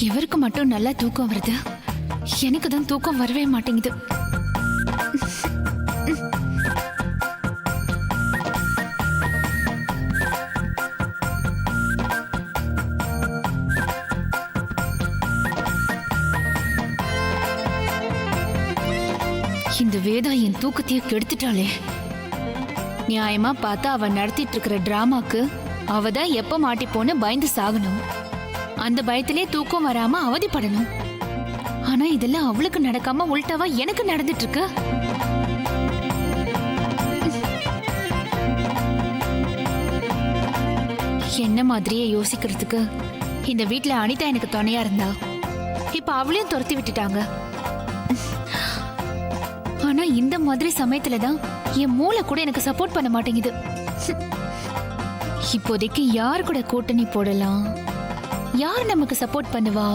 இவருக்கு மட்டும் நல்லா தூக்கம் வருது, எனக்கு தான் தூக்கம் வரவே மாட்டேங்குது. இந்த வேதா என் தூக்கத்தையே கெடுத்துட்டாளே. நியாயமா பார்த்தா அவ நடத்திட்டு இருக்கிற டிராமாக்கு அவ தான் எப்ப மாட்டிப்போன்னு பயந்து சாகணும். அந்த பயத்திலே தூக்கம் வராம அவதிப்படணும். ஆனா இதெல்லாம் அவளுக்கு நடக்காம உள்டாவா எனக்கு நடந்துட்டு இருக்கு. என்ன மாதிரியே யோசிக்கிறதுக்கு இந்த வீட்டுல அனிதா எனக்கு துணையா இருந்தா, இப்ப அவளையும் துரத்தி விட்டுட்டாங்க. ஆனா இந்த மாதிரி சமயத்துலதான் என் மூளை கூட எனக்கு சப்போர்ட் பண்ண மாட்டேங்குது. இப்போதைக்கு யார் கூட கூட்டணி போடலாம், யார் நமக்கு சப்போர்ட் பண்ணுவா?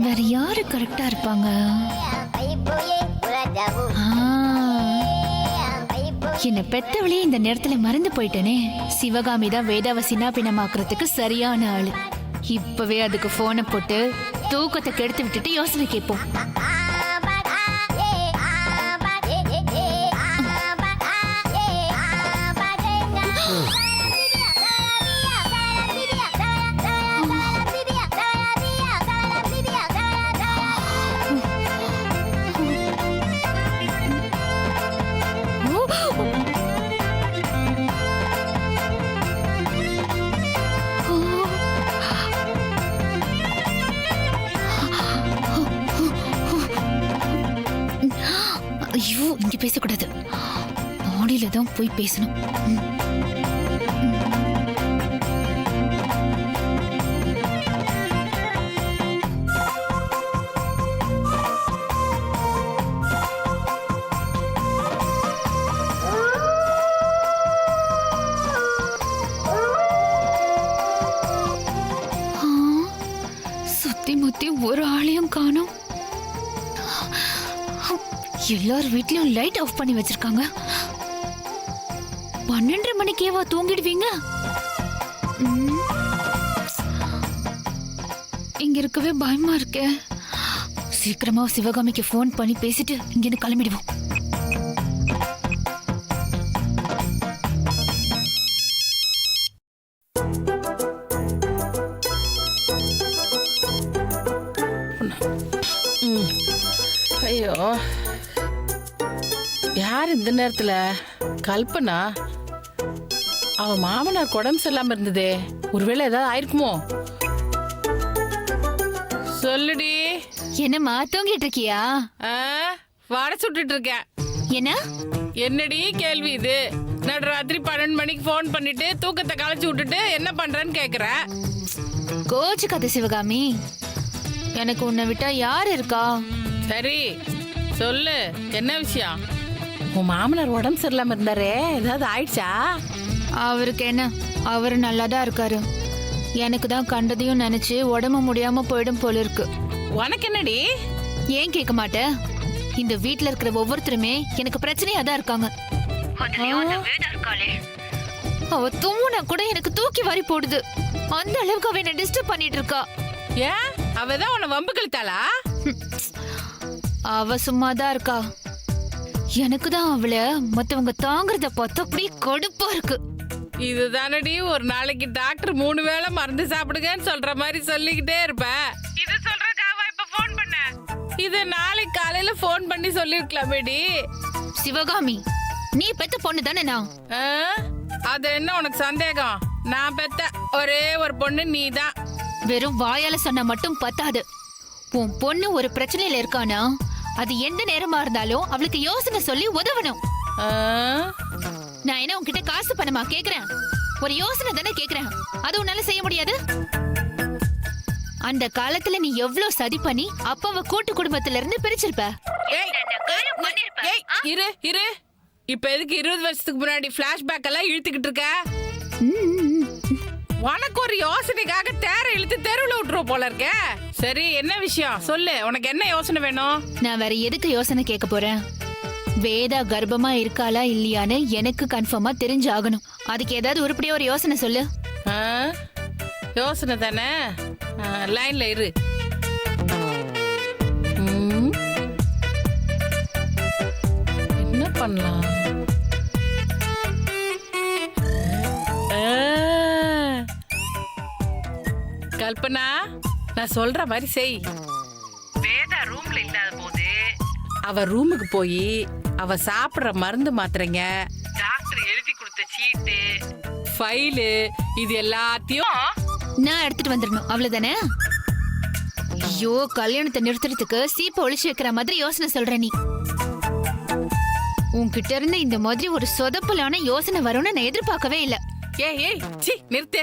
வேற யாரு கரெக்டா இருப்பாங்க? என்ன பெத்தவளே இந்த நேரத்துல மறந்து போயிட்டேனே. சிவகாமி தான் வேதாவ சின்னாபின்னமாக்குறதுக்கு சரியான ஆளு. இப்பவே அதுக்கு போனை போட்டு தூக்கத்தை கெடுத்து விட்டுட்டு யோசனை கேட்போம். ஐயோ, இங்க பேசக்கூடாது. மாடியில தான் போய் பேசணும். சுத்தி முத்தி ஒரு ஆளையும் காணோம். எல்லார் வீட்லயும் லைட் ஆஃப் பண்ணி வச்சிருக்காங்க. 12:30 மணிக்கேவா தூங்கிடுவீங்க? இங்க இருக்கவே பயமா இருக்கே. சீக்கிரமா சிவகாமிக்கு போன் பண்ணி பேசிட்டு இங்கிருந்து கிளம்பிடுவோம். ஐயோ, யார் இந்த நேரத்துல? கல்பனா. அவ மாமனார் உடம்பு சரியில்லாம இருந்ததே, ஒருவேளை ஏதாவது ஆயிருக்குமோ? சொல்லுடி. என்னம்மா தூங்கிட்டு இருக்கியா? வடை சுட்டுட்டு இருக்கேன். என்ன என்னடி கேள்வி இது? நடுராத்திரி 12 மணிக்கு போன் பண்ணிட்டு தூக்கத்தை கலைச்சு விட்டுட்டு என்ன பண்றேன்னு கேக்குற? கோச்சுக்காத சிவகாமி, எனக்கு உன்னை விட்டா யார் இருக்கா? சரி சொல்லு, என்ன விஷயம்? உன் மாமனார் உடம்பு சரியில்லாம இருந்தாரே, ஏதாவது ஆயிடுச்சா? அவருக்கு என்ன, அவரு நல்லாதான் இருக்காரு. எனக்கு தான் கண்டதையும் நினைச்சு உடம்பு முடியாம போயிடும் போல இருக்கு. உனக்கு என்னடி? ஏன் கேட்க மாட்டேன்? இந்த வீட்டுல இருக்கிற ஒவ்வொருத்தருமே எனக்கு பிரச்சனையா தான் இருக்காங்க. அவ தூங்குனா கூட எனக்கு தூக்கி வாரி போடுது. அந்த அளவுக்கு அவ என்ன டிஸ்டர்ப் பண்ணிட்டு இருக்கா. ஏன், அவதான் உன்னை வம்பு கழுத்தாளா? அவ சும்மாதான் இருக்கா. எனக்கு தான் அவளை மத்தவங்க தாங்குறத பார்த்தா அப்படியே கடுப்பா இருக்கு. இதுதானடி ஒரு நாளைக்கு டாக்டர் 3 வேளை மருந்து சாப்பிடுங்கன்னு சொல்ற மாதிரி சொல்லிக்கிட்டே இருப்ப. இது சொல்றதுக்காக இப்ப போன் பண்ண? இது நாளைக்கு காலையில போன் பண்ணி சொல்லிருக்கலாமேடி. சிவகாமி, நீ பெத்த பொண்ணு தானே? நான் அது என்ன உனக்கு சந்தேகம்? நான் பெத்த ஒரே ஒரு பொண்ணு நீதான். வெறும் வாயால சொன்னா மட்டும் பத்தாது. உன் பொண்ணு ஒரு பிரச்சனையில இருக்கானா, அது எந்த நேரமா இருந்தாலும் அவளுக்கு யோசனை சொல்லி உதவணும். நான் என்ன உன்கிட்ட காசு பணமா கேக்குறேன்? ஒரு யோசனை தானே கேக்குறேன். அது உன்னால செய்ய முடியாது? அந்த காலத்துல நீ எவ்வளவு சதி பண்ணி அப்பாவை கூட்டு குடும்பத்துல இருந்து பிரிச்சிருப்ப. இரு இரு, இப்ப எதுக்கு 20 வருஷத்துக்கு முன்னாடி பிளாஷ்பேக் எல்லாம் இழுத்துக்கிட்டு இருக்க? உனக்கு ஒரு யோசனைக்காக தேர இழுத்து தெருவுல விட்டுருவோம் போல இருக்க. சரி, என்ன விஷயம் சொல்லு. உனக்கு என்ன யோசனை வேணும்? நான் வேற எதுக்கு யோசனை கேட்க போறேன்? வேதா கர்ப்பமா இருக்காளா இல்லையான்னு எனக்கு கன்ஃபார்மா தெரிஞ்சாகணும். அதுக்கு ஏதாவது உருப்படியா ஒரு யோசனை சொல்லு. யோசனை தானே, லைன்ல இரு. என்ன பண்ணலாம்? கல்பனா, நான் சொல்ற மாதிரி செய். வேதா ரூம்ல இல்லாத போது அவ ரூமுக்கு போய் அவ சாப்பிடுற மருந்து மாத்திரைங்க, டாக்டர் எழுதி கொடுத்த சீட்டு, ஃபைலு, இது எல்லாத்தையும் நான் எடுத்துட்டு வந்துடணும், அவ்வளவுதானே? ஐயோ, கல்யாணத்தை நிறுத்துறதுக்கு சீப்பை ஒளிச்சு வைக்கிற மாதிரி யோசனை சொல்ற நீ. உன்கிட்ட இருந்து இந்த மாதிரி ஒரு சொதப்பலான யோசனை வரும்னு நான் எதிர்பார்க்கவே இல்ல. ஏய் சி நிறுத்து.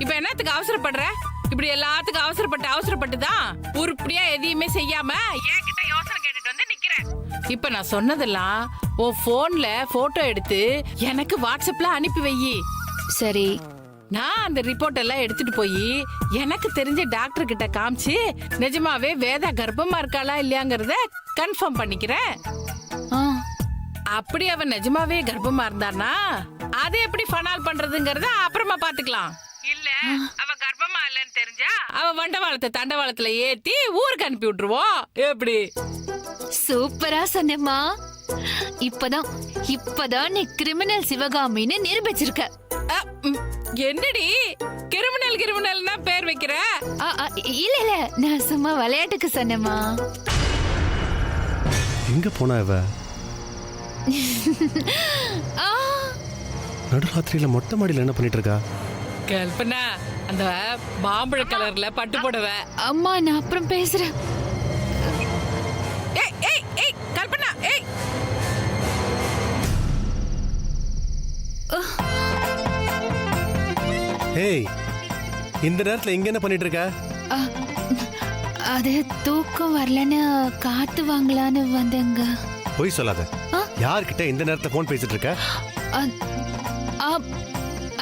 இப்ப என்னத்துக்கு அவசரப்படுற? இப்படி எல்லாத்துக்கும் அவசரப்பட்டு தான் உருப்படியா எதையுமே செய்யாம என்கிட்ட யோசனை கேட்டுட்டு வந்து நிக்கிறேன். இப்ப நான் சொன்னதெல்லாம் உன் போன்ல போட்டோ எடுத்து எனக்கு வாட்ஸ்அப்ல அனுப்பி வையி. சரி, நான் அந்த ரிப்போர்ட் எல்லாம் எடுத்துட்டு போய் எனக்கு தெரிஞ்ச டாக்டர் கிட்ட காமிச்சு நிஜமாவே வேதா கர்ப்பமா இருக்காளா இல்லையாங்கிறத கன்ஃபார்ம் பண்ணிக்கிறேன். அப்படி அவன் நிஜமாவே கர்ப்பமா இருந்தானா அதை எப்படி ஃபனால் பண்றதுங்கறத அப்புறமா பாத்துக்கலாம். இல்ல அவ கர்ப்பமா இல்லன்னு தெரிஞ்சா அவ வண்டவாளத்தை தண்டவாளத்துல ஏத்தி ஊருக்கு அனுப்பி விட்டுருவோம். எப்படி? சூப்பரா சொன்னேம்மா. இப்பதான் நீ கிரிமினல் சிவகாமின்னு நிரூபிச்சிருக்க. என்னடி கிரிமினல்னா பேர் வைக்கிற? இல்ல நான் சும்மா விளையாட்டுக்கு சொன்னேம்மா. எங்க போனா இவ? நடுராத்திரியில மொட்டை மாடியில என்ன பண்ணிட்டு இருக்கா? கல்பனா, அந்த மாம்பழ கலர்ல பட்டு புடவை. அம்மா, நான் அப்புறம் பேசுறேன். ஏய் கல்பனா, ஏய். ஏய், இந்த நேரத்துல இங்க என்ன பண்ணிட்டு இருக்க? அது தூக்கம் வரலன்னு காத்து வாங்கலான்னு வந்தேங்க. போய் சொல்லாத. யார்கிட்ட இந்த நேரத்துல போன் பேசிட்டு இருக்க?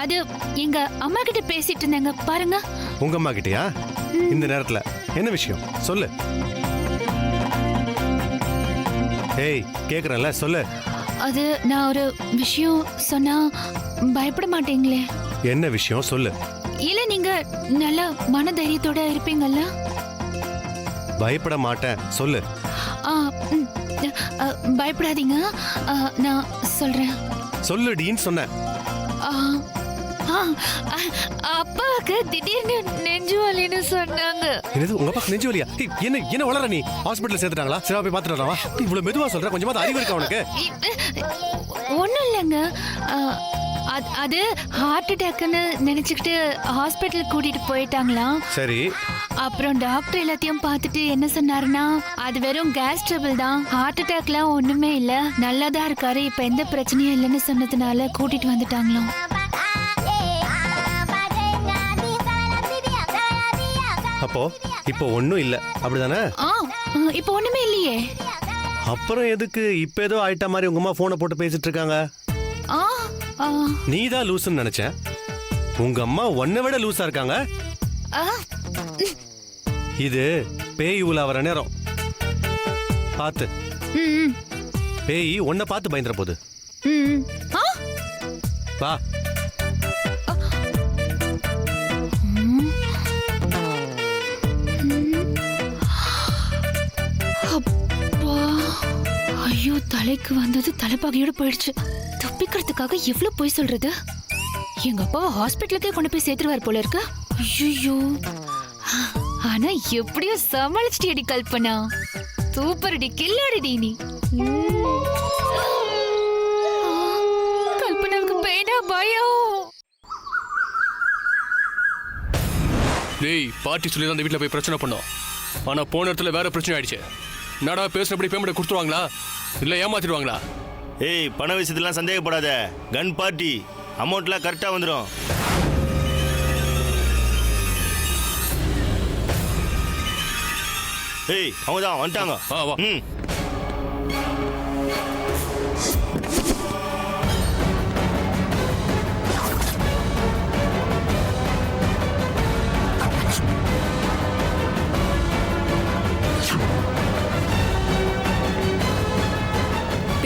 அது எங்க அம்மா கிட்ட பேசிட்டு இருந்தேங்க, பாருங்க. உங்க அம்மா கிட்டயா? இந்த நேரத்துல என்ன விஷயம் சொல்லு. ஏய், கேக்குறேன்ல, சொல்லு. அது நான் ஒரு விஷயம் சொன்னா பயப்பட மாட்டீங்களே? என்ன விஷயம் சொல்லு. இல்ல, நீங்க நல்ல மனதைரியத்தோட இருப்பீங்கல்ல? பயப்பட மாட்டேன், சொல்லு. பயப்படாதீங்க, நான் சொல்றேன். சொல்லுடின்னு சொன்ன. அப்பாவுக்கு திடீர்னு நெஞ்சு வலின்னு சொன்னாங்க. என்னது, உங்க அப்பாக்கு நெஞ்சு வலியா? என்ன வளர நீ? ஹாஸ்பிடல்ல சேர்த்துட்டாங்களா? சரி, போய் பாத்துட்டு வரவா? இவ்வளவு மெதுவா சொல்ற, கொஞ்சமா அறிவு இருக்கா உனக்கு? ஒண்ணும் இல்லைங்க, அது ஹார்ட் அட்டாக்னு நினைச்சுக்கிட்டு ஹாஸ்பிட்டல் கூட்டிட்டு போயிட்டாங்களாம். சரி. அப்புறம் டாக்டர் எல்லாத்தையும் பார்த்துட்டு என்ன சொன்னாருன்னா, அது வெறும் கேஸ் ட்ரபிள் தான், ஹார்ட் அட்டாக்லாம் ஒண்ணுமே இல்ல, நல்லாதான் இருக்காரு, இப்ப எந்த பிரச்சனையும் இல்லைன்னு சொன்னதுனால கூட்டிட்டு வந்துட்டாங்களாம். அப்போ இப்போ ஒண்ணும் இல்ல, அப்படிதானே? இப்போ ஒண்ணுமே இல்லையே. அப்புறம் எதுக்கு இப்ப ஏதோ ஆயிட்ட மாதிரி உங்க அம்மா போனை போட்டு பேசிட்டு இருக்காங்க? நீதான் லூசுன்னு நினைச்சேன். உங்க அம்மா உன்னை விட லூசா இருக்காங்க. இது பேய் உலா வர நேரம் பாத்து. பேய் உன்னை பார்த்து பயந்துற போது. வா. ஐயோ, தலைக்கு வந்தது தலைப்பாகையோட போயிடுச்சு. தப்பிக்கிறதுக்காக எவ்வளவு போய் சொல்றது? எங்க அப்பாவை ஹாஸ்பிட்டலுக்கே கொண்டு போய் சேர்த்துருவார் போல இருக்கு. ஐயோ, ஆனா எப்படியோ சமாளிச்சிட்டியடி கல்பனா. சூப்பர்டி, கில்லாடிடி நீ. கல்பனாவுக்கு பெயினா பயம். டேய், பார்ட்டி சொல்லி தான் அந்த வீட்டில் போய் பிரச்சனை பண்ணோம். ஆனா போன இடத்துல வேற பிரச்சனை ஆயிடுச்சு. நடா பேசுறபடி பேமெண்ட் கொடுத்துருவாங்களா இல்ல ஏமாத்திடுவாங்களா? ஏய், பண விஷயத்துலாம் சந்தேகப்படாத. கன் பார்ட்டி, அமௌண்ட்லாம் கரெக்டா வந்துடும். ஏய், அவங்க தான் வந்துட்டாங்க. வா.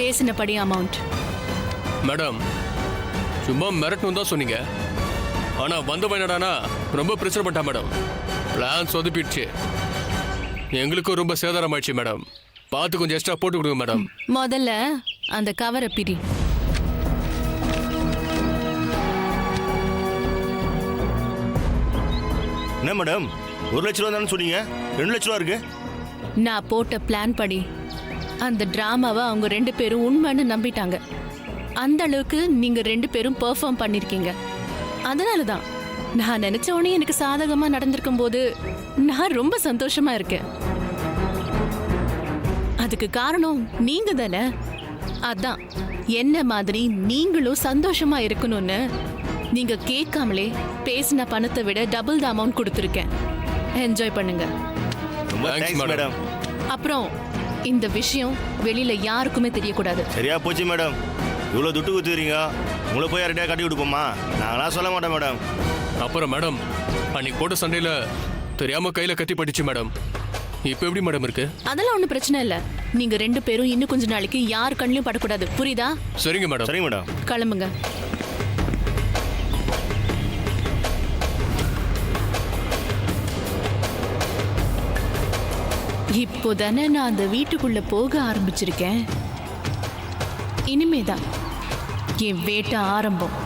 பேசினபடி அமௌண்ட். மேடம் சும்மா மிரட்டணும் தான் சொன்னீங்க. ஆனா வந்தவன் என்னடானா ரொம்ப பிரச்சனை பண்ணிட்டான் மேடம். பிளான் சொதப்பிடுச்சு. எங்களுக்கும் ரொம்ப சேதாரம் ஆயிடுச்சு மேடம். பார்த்து கொஞ்சம் எக்ஸ்ட்ரா போட்டு கொடுங்க மேடம். முதல்ல அந்த கவரை பிரி. என்ன மேடம் 1 லட்ச ரூபா தானே சொன்னீங்க, 2 லட்ச ரூபா இருக்கு. நான் போட்ட பிளான் படி அந்த டிராமாவை அவங்க 2 பேரும் உண்மைன்னு நம்பிட்டாங்க. அந்த அளவுக்கு நீங்க 2 பேரும் பெர்ஃபார்ம் பண்ணிருக்கீங்க. அதனாலதான் நான் நினைச்ச உடனே எனக்கு சாதகமா நடந்திருக்கும் போது நான் ரொம்ப சந்தோஷமா இருக்கேன். அதுக்கு காரணம் நீங்க தானே. அதான் என்ன மாதிரி நீங்களும் சந்தோஷமா இருக்கணும்னு நீங்க கேட்காமலே பேசின பணத்தை விட டபுள் த அமௌண்ட் கொடுத்துருக்கேன். என்ஜாய் பண்ணுங்க. ரொம்ப தேங்க்ஸ் மேடம். அப்புறம் இந்த விஷயம் வெளியில யாருக்குமே தெரியக்கூடாது. சரியா போச்சு மேடம். இவ்வளோ துட்டு குத்துறீங்க, உங்களை போய் யார்கிட்டயா கட்டி கொடுப்போமா? நாங்களாம் சொல்ல மாட்டோம் மேடம். அப்புறம் மேடம் அன்னைக்கு போட்ட சண்டையில தெரியாம கையில கத்தி பட்டுச்சு மேடம். இப்போ எப்படி மேடம் இருக்கு? அதெல்லாம் ஒன்றும் பிரச்சனை இல்லை. நீங்க 2 பேரும் இன்னும் கொஞ்ச நாளைக்கு யார் கண்ணிலும் படக்கூடாது. புரியுதா? சரிங்க மேடம். சரிங்க மேடம். கிளம்புங்க. இப்போதானே நான் அந்த வீட்டுக்குள்ள போக ஆரம்பிச்சிருக்கேன். இனிமேதான் என் வேட்டை ஆரம்பம்.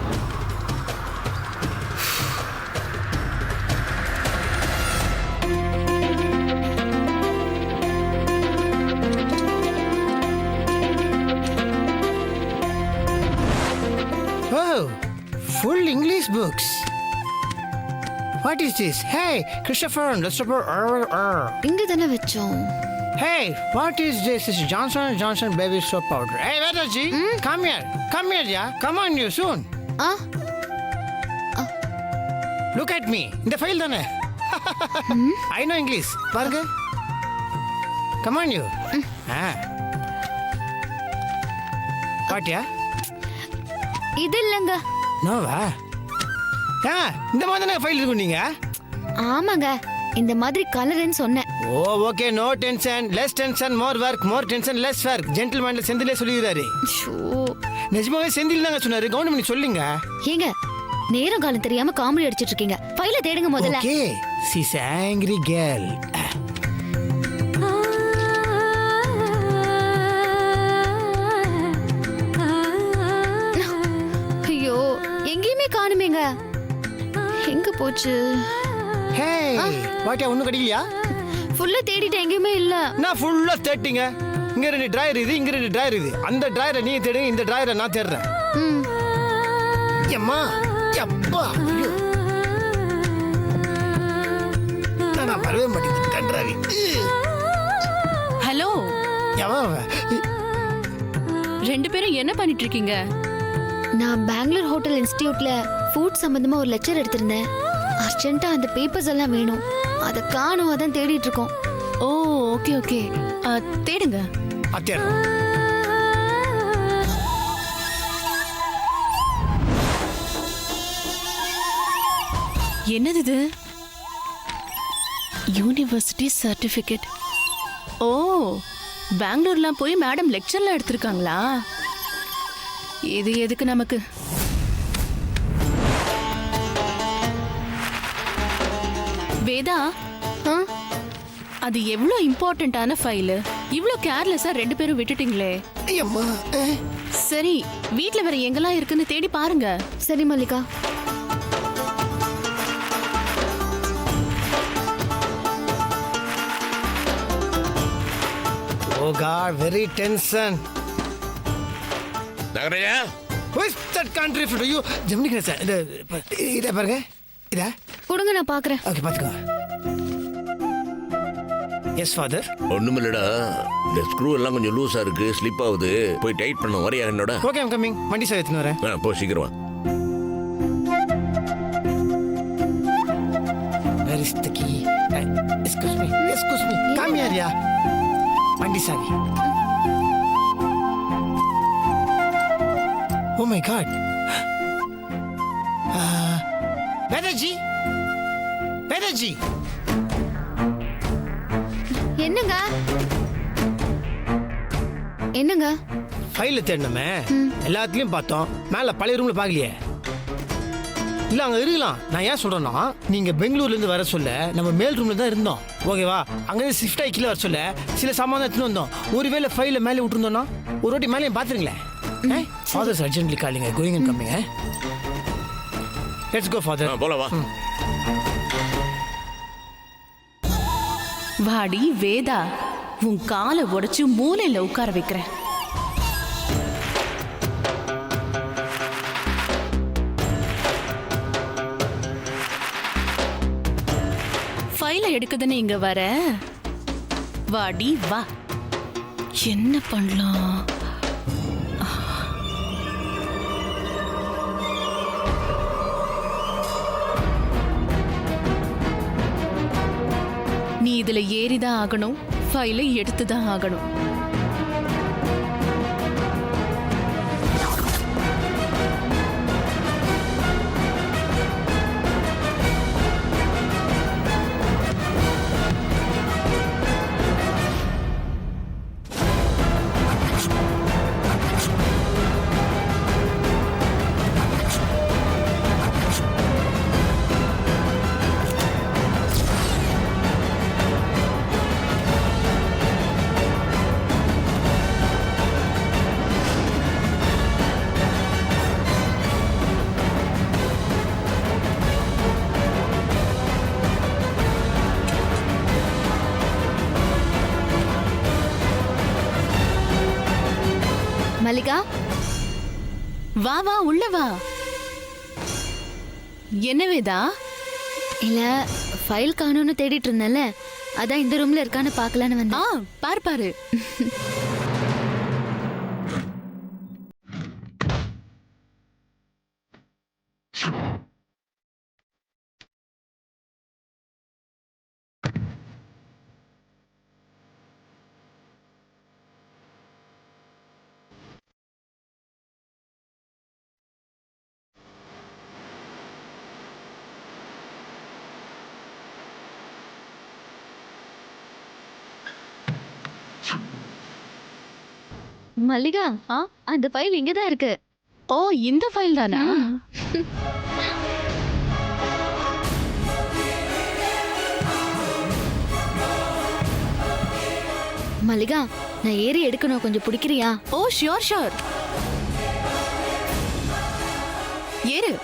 Oh, full English books. What is this? Hey, Christopher, இங்க தானே வச்சோம். Hey, what is this? It's Johnson & Johnson baby soap powder. Hey, Vedavalli, come here. Come here, yeah. Come on, you soon. Ah Look at me. இந்த file தானே? I know English. பாருங்க. Come on, you. What, yeah? இது இல்லங்க. நோவா? இந்த மாதிரி தானே file இருக்கும் நீங்க? ஆமாங்க, இந்த மாதிரி கலர்னு சொன்னேன். Oh okay, no tension, less tension, more work, more tension, less work. ஜென்டில்மேன்ல செந்திலே சொல்லிடுறாரு. நிஜமாவே செந்தில் தாங்க சொன்னாரு. கவர்மெண்ட் சொல்லுங்க. ஏங்க நேரம் காலம் தெரியாம காமெடி அடிச்சிட்டு இருக்கீங்க. ஃபைல தேடுங்க முதல்ல. Okay, she's angry girl. ஐயோ எங்கேயுமே காணுமேங்க. எங்க போச்சு? ஹே, வாட்டியா ஒண்ணும் கிடைக்கலையா? ஃபுல்லா தேடிட்டேன், எங்கேயுமே இல்ல. நான் ஃபுல்லா தேடிங்க. இங்க 2 டிராயர் இது, இங்க 2 டிராயர் இது. அந்த டிராயரை நீ தேடுங்க, இந்த டிராயரை நான் தேடுறேன். அம்மா அப்பா, நான் வரவே மாட்டேங்குது கன்றாவி. ஹலோ, எவன் 2 பேரும் என்ன பண்ணிட்டு இருக்கீங்க? நான் பெங்களூர் ஹோட்டல் இன்ஸ்டிடியூட்ல ஃபுட் சம்பந்தமா ஒரு லெக்சர் எடுத்திருந்தேன். அர்ஜென்ட்டா அந்த பேப்பர்ஸ் எல்லாம் வேணும். அதை காணோம், அதான் தேடிட்டு இருக்கோம். ஓ ஓகே ஓகே, தேடுங்க. அத்தியார் என்னது இது? University certificate. ஓ, பெங்களூர்லாம் போய் மேடம் லெக்சர்லாம் எடுத்திருக்காங்களா? இது எதுக்கு நமக்கு? வேதா, அது எவ்வளோ இம்பார்ட்டன்டான ஃபைல். இவ்வளோ கேர்லெஸ்ஸா 2 பேரும் விட்டுட்டீங்களே. அம்மா. சரி, வீட்ல வேற எங்கெல்லாம் இருக்குன்னு தேடி பாருங்க. சரி Mallika. Oh God, very tension. நகரையா? Who is that country for you? Gemini sir, இத பாருங்க. இதா? கொடுங்க, நான் பார்க்கறேன். ஓகே, பாத்துக்கோ. S father. ஒண்ணுமில்லடா, இந்த ஸ்க்ரூ எல்லாம் கொஞ்சம் லூஸா இருக்கு, ஸ்லிப் ஆகுது. போய் டைட் பண்ண வரையா என்னோட? Okay, I'm coming. வண்டி சார் எடுத்துன்னு வரேன். போ சீக்கிரம் வா. Where is the key? Excuse me. Excuse me. Come here, yeah. வண்டி சாவி. Oh my God. Vedavalli. Vedavalli. என்னங்க? என்னங்க ஃபைல தேடணுமே, எல்லாத்துலயும் பார்த்தோம், மேல பழைய ரூம்ல பார்க்கலையே. இல்ல அங்க இருக்கலாம். நான் ஏன் சொல்றேன்னா, நீங்க பெங்களூர்ல இருந்து வர சொல்ல நம்ம மேல் ரூம்ல தான் இருந்தோம், ஓகேவா? அங்க இருந்து ஷிஃப்ட் ஆகி கீழே வர சொல்ல சில சாமான் எடுத்துட்டு வந்தோம். ஒருவேளை ஃபைல மேலே விட்டுருந்தோம்னா ஒரு வாட்டி மேலே பாத்துருங்களேன். Fathers urgently calling, going and coming. Let's go father. போலாம் வா. வாடி வேதா, உன் காலை உடைச்சு மூலையில உட்கார வைக்கிறேன். ஃபைல எடுக்குதுன்னு இங்க வர, வாடி வா. என்ன பண்ணலாம்? நீ இதுல ஏறிதான் ஆகணும், ஃபைலை எடுத்துதான் ஆகணும். மல்லிகா, வா வா, உள்ள வா. என்ன வேதா? இல்ல ஃபைல் காணோன்னு தேடிட்டு இருந்தேன்ல, அதான் இந்த ரூம்ல இருக்கான்னு பார்க்கலான்னு வந்தேன். பாரு பாரு. மல்லிகா, அந்த ஃபைல் இங்கதான் இருக்கு. ஓ, இந்த ஃபைல் தானா? மல்லிகா, நான் ஏறி எடுக்கணும், கொஞ்சம் பிடிக்கிறியா? ஓ ஷியோர் ஷியோர், ஏறு.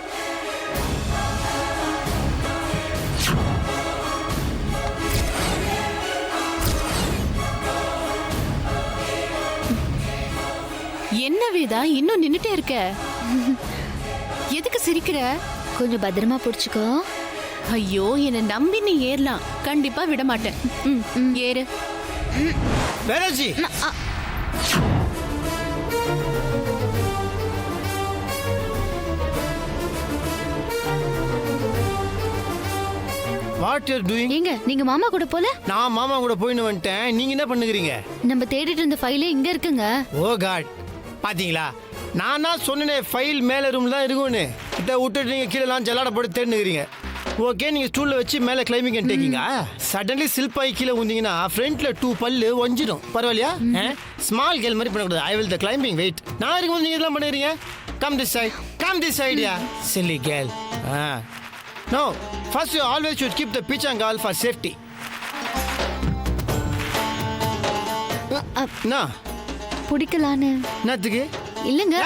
என்ன வேதா, இன்னும் நின்னுட்டே இருக்க? எதுக்கு சிரிக்கிற? கொஞ்சம் பத்திரமா பிடிச்சுக்கோ. ஐயோ, என்ன நம்பி நீ ஏறலாம், கண்டிப்பா விட மாட்டேன். ஏறு. Vedaji, what you doing? ஏங்க, நீங்க மாமா கூட போல? நான் மாமா கூட போயின்னு வந்துட்டேன். நீங்க என்ன பண்ணுகிறீங்க? நம்ம தேடிட்டு இருந்த ஃபைலே இங்க இருக்குங்க. ஓ காட், பாத்தீங்களா? நானா சொன்னேன் ஃபைல் மேல ரூம்ல தான் இருக்கும்னு. இதை விட்டுட்டு நீங்க கீழே ஜல்லாட போட்டு தேடினுக்கிறீங்க. ஓகே, நீங்க ஸ்டூல்ல வச்சு மேல கிளைம்பிங் அண்ட் டேக்கிங்க. சடன்லி ஸ்லிப் ஆகி கீழே வந்தீங்கன்னா ஃப்ரண்ட்ல 2 பல்லு ஒஞ்சிடும். பரவாயில்லையா? ஸ்மால் கேர்ள் மாதிரி பண்ணக்கூடாது. I will the climbing wait. நான் இருக்கும்போது நீங்க இதெல்லாம் பண்ணுறீங்க. Come this side, come this side. Yeah silly girl. No, first you always should keep the pitch and goal for safety. Na பிடிக்கலான்னு. நத்துக்கு இல்லங்க,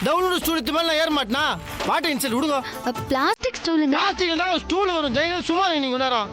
டவுன்லோட் ஸ்டூல் இது மேல ஏற மாட்டனா. வாட் இன்சல்ட் விடுங்க. பிளாஸ்டிக் ஸ்டூலுங்க. பிளாஸ்டிக் தான் ஸ்டூல் வரும். ஜெயங்க சும்மா நீங்க நேரம்.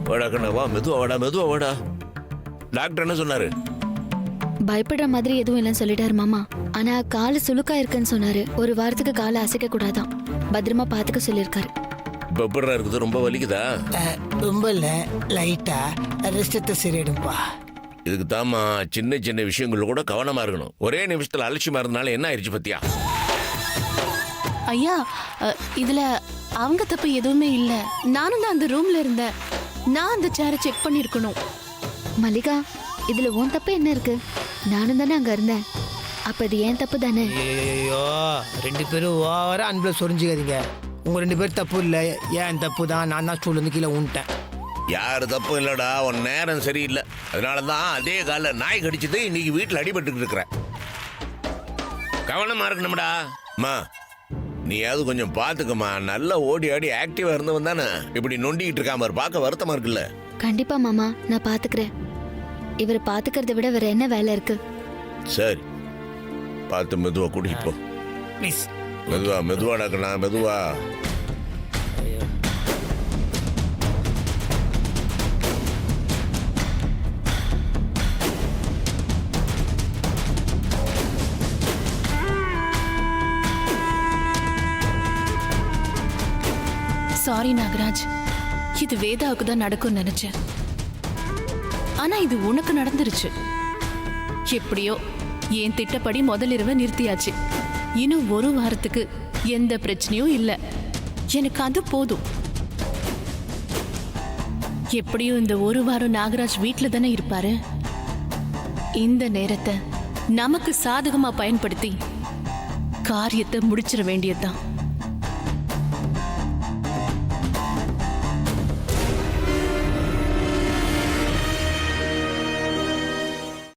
வாடா கண்ணா, வா, மெதுவா வாடா, மெதுவா வாடா. டாக்டர் என்ன சொன்னாரு? பயப்படுற மாதிரி எதுவும் இல்லைன்னு சொல்லிட்டாரு மாமா. ஆனா காலு சுளுக்கா இருக்குன்னு சொன்னாரு. ஒரு வாரத்துக்கு காலை அசைக்க கூடாதான், பத்திரமா பாத்துக்க சொல்லியிருக்காரு. பெப்பரா இருக்குது, ரொம்ப வலிக்குதா? ரொம்ப இல்ல, லைட்டா ரெஸ்ட் எடுத்து சரியாயிடும்பா. இதுக்கு தாமா சின்ன சின்ன விஷயங்கள் கூட கவனமா இருக்கணும். ஒரே நிமிஷத்துல அலட்சியமா இருந்தால என்ன ஆயிடுச்சு பத்தியா? ஐயா இதுல அவங்க தப்பு எதுவுமே இல்ல. நானும் தான் அந்த ரூம்ல இருந்தேன். நான் அந்த சேரை செக் பண்ணிருக்கணும். மல்லிகா, இதுல உன் தப்பு என்ன இருக்கு? நானும் தானே அங்க இருந்தேன். அப்ப இது ஏன் தப்பு தானே? ஐயோ, 2 பேரும் ஓவரா அன்பில் சொரிஞ்சுக்காதீங்க. உங்க 2 பேர் தப்பு இல்லை, ஏன் தப்பு தான். நான் தான் ஸ்டூல் வந்து கீழே ஊன்ட்டேன். யாரு தப்பு இல்லடா, உன் நேரம் சரியில்லை. அதனாலதான் அதே கால நாய் கடிச்சது இன்னைக்கு வீட்டுல அடிபட்டு இருக்கிறேன். கவனமா இருக்கணும்டா. அம்மா நீயாவது கொஞ்சம் பாத்துக்கம்மா. நல்லா ஓடி ஆடி ஆக்டிவா இருந்தவன் தானே இப்படி நொண்டிக்கிட்டு இருக்காம பார்க்க வருத்தமா இருக்குல்ல? கண்டிப்பா மாமா, நான் பாத்துக்கிறேன். இவரை பாத்துக்கிறத விட வேற என்ன வேலை இருக்கு? சரி, பார்த்து மெதுவா கூட்டிட்டு போ. ப்ளீஸ். மெதுவா மெதுவா நடக்கணும், மெதுவா. சாரி நாகராஜ், இது வேதாவுக்கு தான் நடக்கும்னு நினைச்சேன். ஆனா இது உனக்கு நடந்துருச்சு. எப்படியோ என் திட்டப்படி முதலிரவை நிறுத்தியாச்சு. இன்னும் 1 வாரத்துக்கு எந்த பிரச்சனையும் இல்ல. எனக்கு அது போதும். எப்படியும் இந்த 1 வாரம் நாகராஜ் வீட்டுல தானே இருப்பாரு. இந்த நேரத்தை நமக்கு சாதகமா பயன்படுத்தி காரியத்தை முடிச்சிட வேண்டியதுதான்.